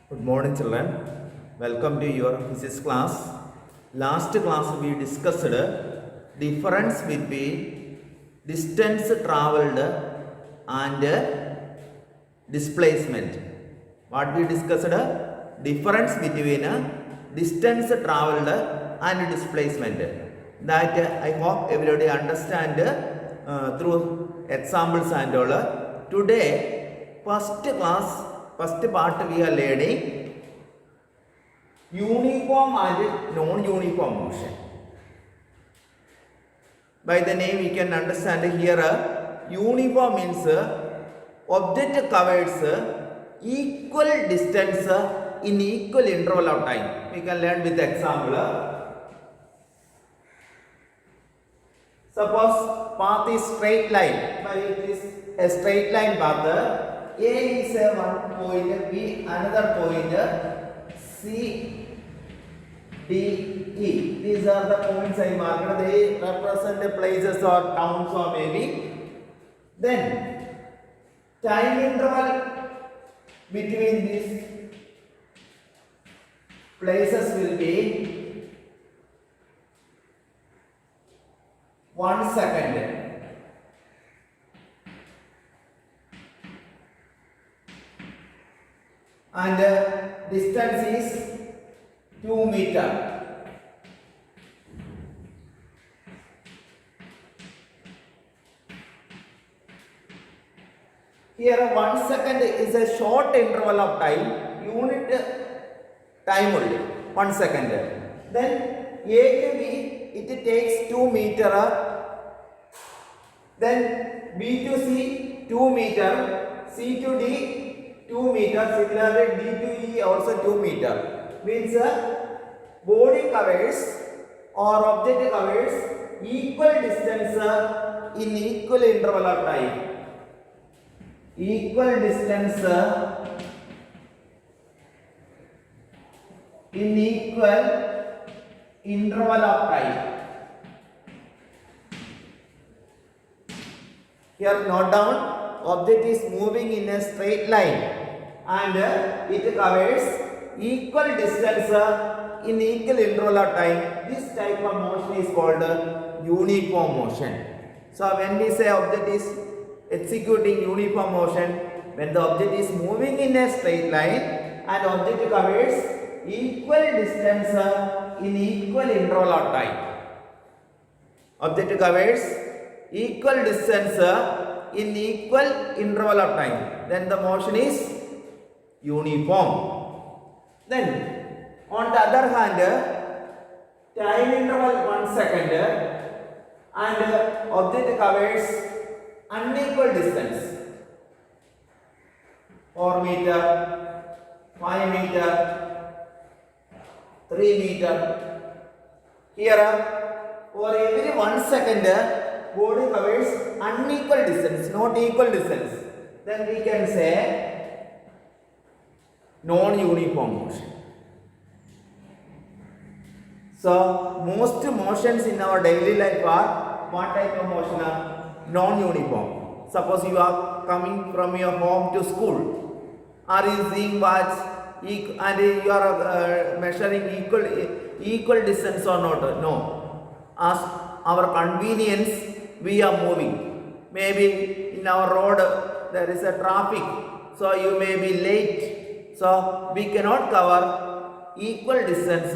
Good morning, children. Welcome to your physics class. Last class we discussed difference between distance traveled and displacement. What we discussed? Difference between distance traveled and displacement. That I hope everybody understand through examples and all. Today, first part we are learning uniform and non-uniform motion. By the name we can understand here uniform means object covers equal distance in equal interval of time. We can learn with example. Suppose path is straight line. But it is a straight line path. A is a one point, B another point, C, D, E. These are the points I marked. They represent places or towns or maybe. Then time interval between these places will be 1 second. And distance is 2 meters. Here 1 second is a short interval of time, unit time only, 1 second. Then A to B, it takes 2 meters. Then B to C, 2 meters. C to D, 2 meters. Similarly, D to E also 2 meters. Means body covers or object covers equal distance in equal interval of time. Equal distance in equal interval of time. Here note down. Object is moving in a straight line and it covers equal distance in equal interval of time. This type of motion is called uniform motion. So when we say object is executing uniform motion, when the object is moving in a straight line and object covers equal distance in equal interval of time. Object covers equal distance in equal interval of time, then the motion is uniform. Then on the other hand, time interval 1 second and object covers unequal distance, 4 meter, 5 meter, 3 meter. Here for every 1 second body covers unequal distance, not equal distance. Then we can say non-uniform motion. So most motions in our daily life are what type of motion are non-uniform. Suppose you are coming from your home to school. Are you seeing watch and you are measuring equal distance or not? No. As our convenience, we are moving. Maybe in our road there is a traffic, so you may be late. So we cannot cover equal distance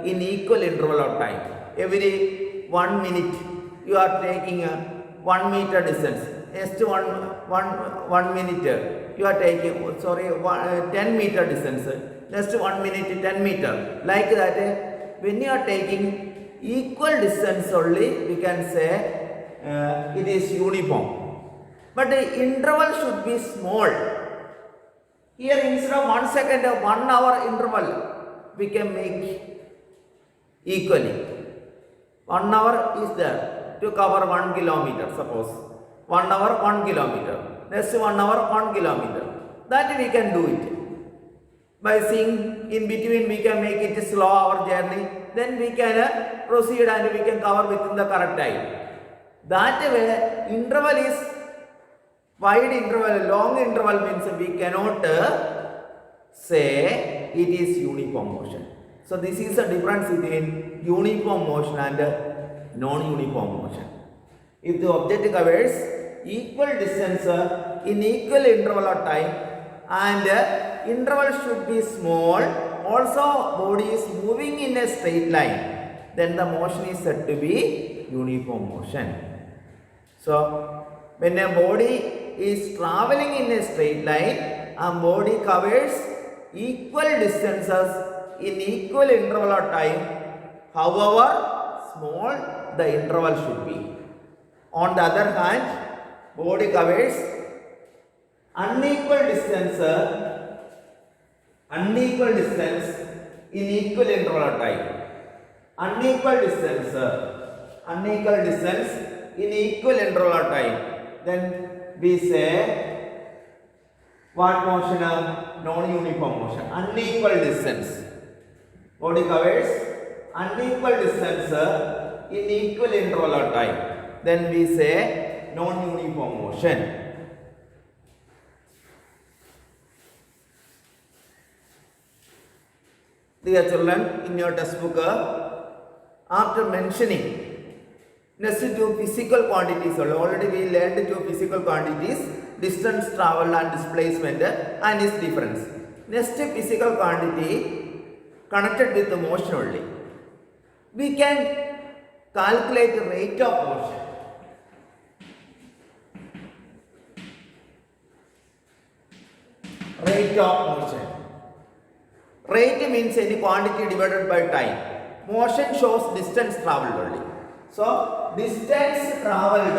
in equal interval of time. Every 1 minute you are taking a 1 meter distance. Next one minute you are taking 10 meter distance. Next 1 minute 10 meter. Like that, when you are taking equal distance only, we can say it is uniform. But the interval should be small. Here instead of 1 second, 1 hour interval we can make equally. 1 hour is there to cover 1 kilometer. Suppose 1 hour 1 kilometer. Next 1 hour 1 kilometer. That we can do it. By seeing in between we can make it slow our journey. Then we can proceed and we can cover within the correct time. That way interval is wide interval, long interval means we cannot say it is uniform motion. So this is the difference between uniform motion and non-uniform motion. If the object covers equal distance in equal interval of time and interval should be small, also body is moving in a straight line, then the motion is said to be uniform motion. So when a body is traveling in a straight line and body covers equal distances in equal interval of time, however small the interval should be. On the other hand, body covers unequal distance in equal interval of time. Unequal distance in equal interval of time. Then we say what motion? Non-uniform motion. Unequal distance. Body covers unequal distance in equal interval of time. Then we say non-uniform motion. Dear children, in your textbook, after mentioning next two physical quantities, already we learned two physical quantities, distance traveled and displacement and its difference. Next physical quantity connected with the motion only. We can calculate the rate of motion. Rate of motion. Rate means any quantity divided by time. Motion shows distance traveled only. So, distance traveled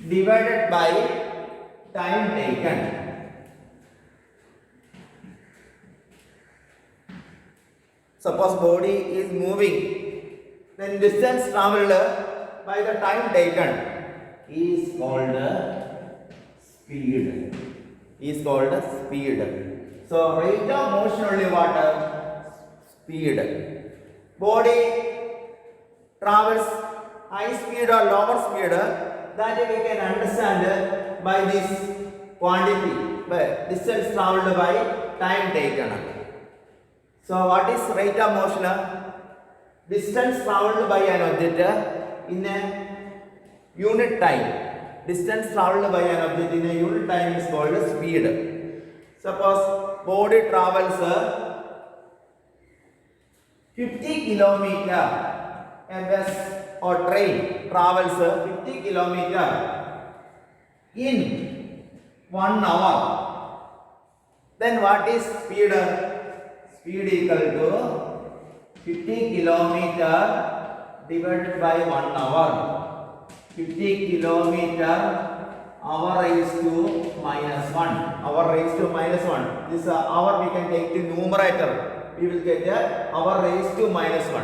divided by time taken. Suppose body is moving, then distance traveled by the time taken is called speed. Is called speed. So rate of motion only what? Speed. Body travels high speed or lower speed, that we can understand by this quantity, by distance traveled by time taken. So what is rate of motion? Distance traveled by an object in a unit time. Distance traveled by an object in a unit time is called speed. Suppose body travels 50 kilometer, a bus or train travels 50 kilometer in 1 hour. Then what is speed? Speed equal to 50 kilometer divided by 1 hour. 50 kilometer hour raised to minus 1. Hour raised to minus 1. This hour we can take the numerator. We will get hour raised to minus 1.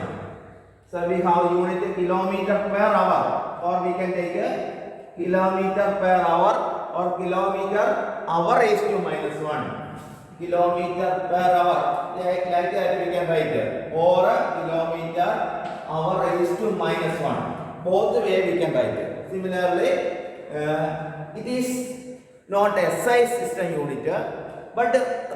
So we have unit kilometer per hour, or we can take kilometer per hour or kilometer hour raised to minus 1. Kilometer per hour, like that we can write, or kilometer hour raised to minus 1. Both way we can write it. Similarly, it is not SI system unit, but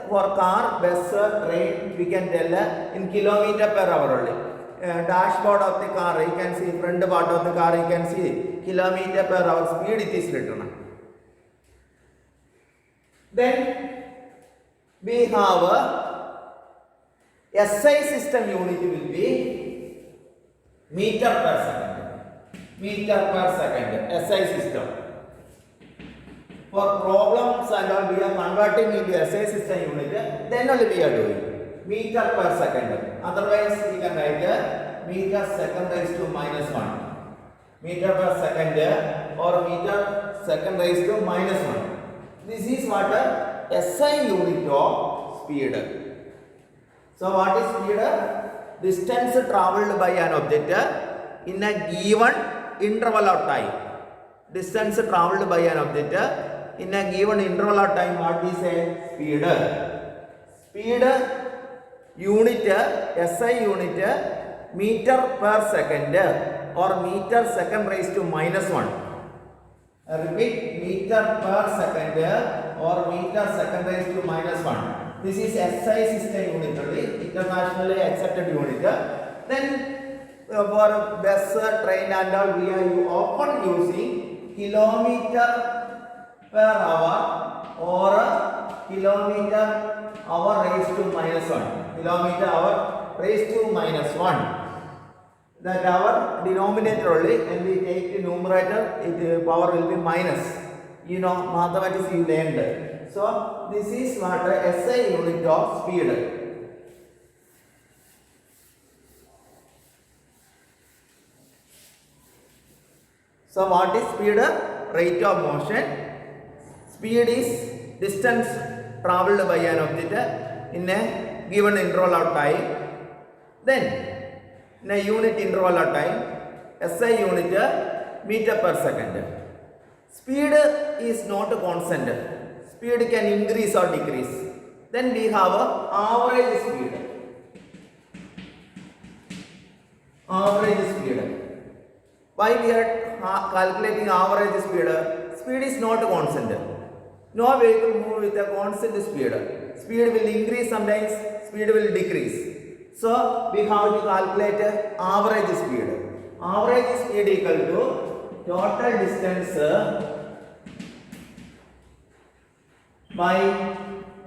for car, bus, train, we can tell in kilometer per hour only. Dashboard of the car, you can see front part of the car, you can see kilometer per hour speed it is written. Then we have SI system unit will be meter per second. Meter per second, SI system. For problems and all we are converting into SI system unit, then only we are doing meter per second. Otherwise we can write meter second raised to minus 1. Meter per second or meter second raised to minus 1. This is what SI unit of speed. So what is speed? Distance travelled by an object in a given interval of time. Distance travelled by an object in a given interval of time, what we say? Speed. Speed unit, SI unit, meter per second or meter second raised to minus 1. repeat, meter per second or meter second raised to minus 1. This is SI system unit only, internationally accepted unit. Then for bus, train and all, we are often using kilometer per hour or kilometer hour raised to minus 1. Kilometer hour raised to minus 1. That our denominator only, and we take the numerator, the power will be minus. You know, mathematics you learned. So this is what SI unit of speed. So what is speed? Rate of motion. Speed is distance traveled by an object in a given interval of time. Then in a unit interval of time, SI unit meter per second. Speed is not constant. Speed can increase or decrease. Then we have average speed. Average speed. Why we are calculating average speed? Speed is not constant. No vehicle move with a constant speed. Speed will increase sometimes, speed will decrease. So we have to calculate average speed. Average speed equal to total distance by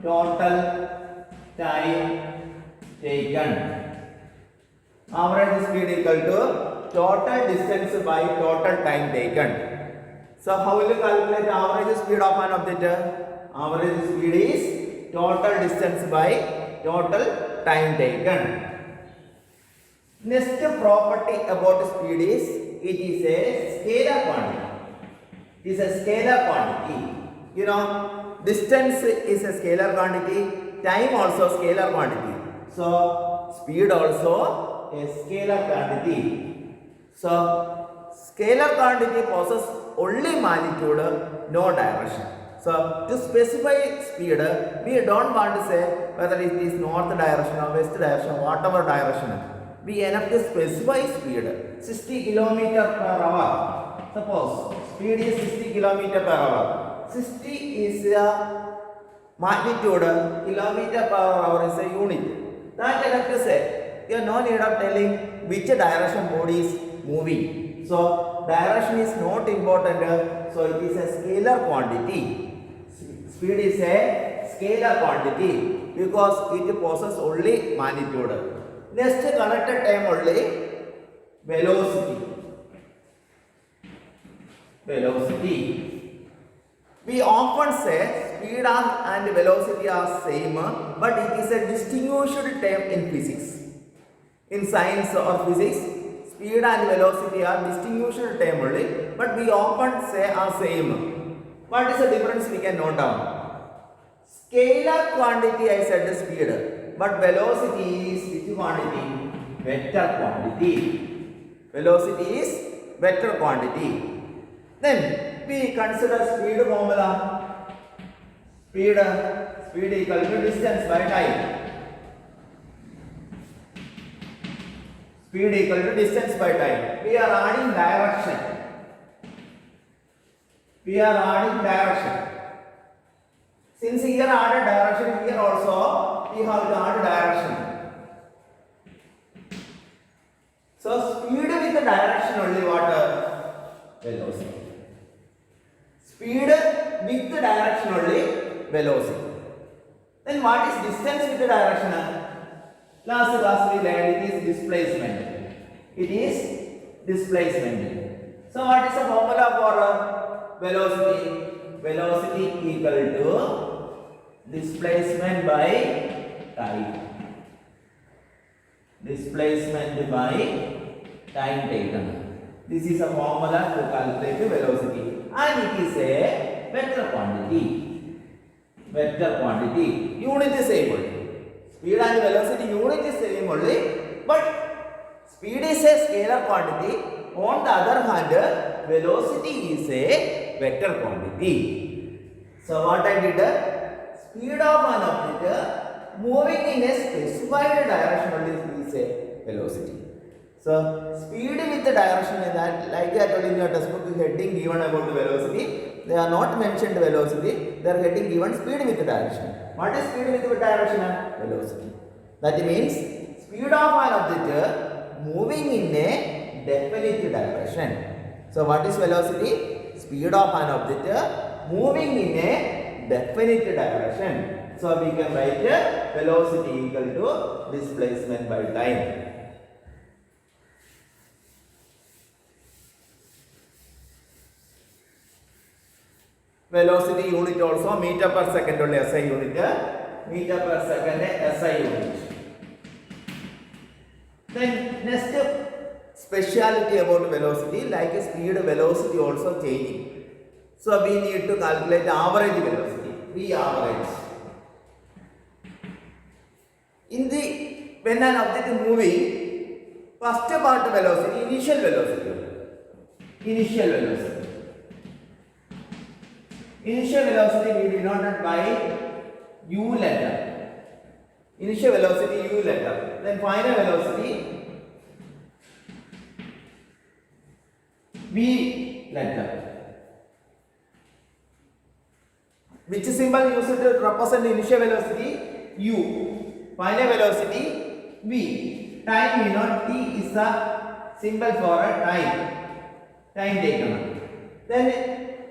total time taken. Average speed equal to total distance by total time taken. So how will you calculate average speed of an object? Average speed is total distance by total time taken. Next property about speed is it is a scalar quantity. It is a scalar quantity. You know, distance is a scalar quantity, time also scalar quantity. So speed also a scalar quantity. So scalar quantity possesses only magnitude, no direction. So to specify speed, we don't want to say whether it is north direction or west direction, whatever direction. We enough to specify speed. 60 km per hour. Suppose speed is 60 km per hour. 60 is a magnitude, kilometer per hour is a unit. That enough to say. You have no need of telling which direction body is moving. So direction is not important. So it is a scalar quantity. Speed is a scalar quantity because it possesses only magnitude. Next connected term only velocity. Velocity. We often say speed and velocity are same, but it is a distinguished term in physics. In science or physics, speed and velocity are distinguished term only, but we often say are same. What is the difference we can note down? Scalar quantity I said speed, but velocity is which quantity? Vector quantity. Velocity is vector quantity. Then we consider speed formula. Speed equal to distance by time. Speed equal to distance by time. We are adding direction. We are adding direction. Since here added direction, here also we have to add direction. So speed with the direction only what? Velocity. Speed with the direction only velocity. Then what is distance with the direction? Last class we learned it is displacement. It is displacement. So what is the formula for velocity? Velocity equal to displacement by time. Displacement by time taken. This is a formula to calculate the velocity, and it is a vector quantity. Vector quantity. Unit is same only. Speed and velocity unit is same only, but speed is a scalar quantity. On the other hand, velocity is a vector quantity. So what I did? Speed of an object moving in a specified direction only is a velocity. So speed with the direction is that, like I told in your textbook, heading given about the velocity. They are not mentioned velocity. They are heading given speed with the direction. What is speed with the direction? Velocity. That means speed of an object moving in a definite direction. So what is velocity? Speed of an object moving in a definite direction. So we can write velocity equal to displacement by time. Velocity unit also meter per second only SI unit, meter per second SI unit. Then next speciality about velocity, like speed velocity also changing. So we need to calculate average velocity, V average. In the when an object is moving, first part velocity, initial velocity. Initial velocity we denoted by u letter. Initial velocity u letter. Then final velocity v letter. Which symbol used to represent initial velocity? U. Final velocity v. Time we know t is the symbol for a time. Time taken. Then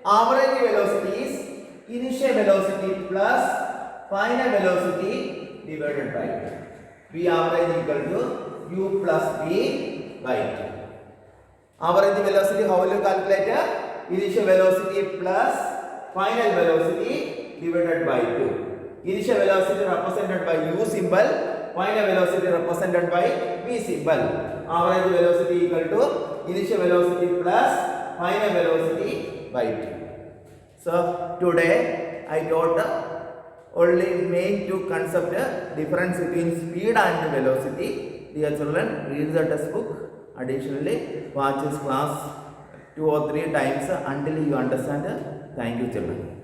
average velocity is initial velocity plus final velocity divided by v average equal to u plus v by t. Average velocity, how will you calculate? Initial velocity plus final velocity divided by 2. Initial velocity represented by u symbol, final velocity represented by v symbol. Average velocity equal to initial velocity plus final velocity by t. So today I taught only main two concept, difference between speed and velocity. Dear children, read the textbook. Additionally, watch this class 2 or 3 times until you understand. Thank you children.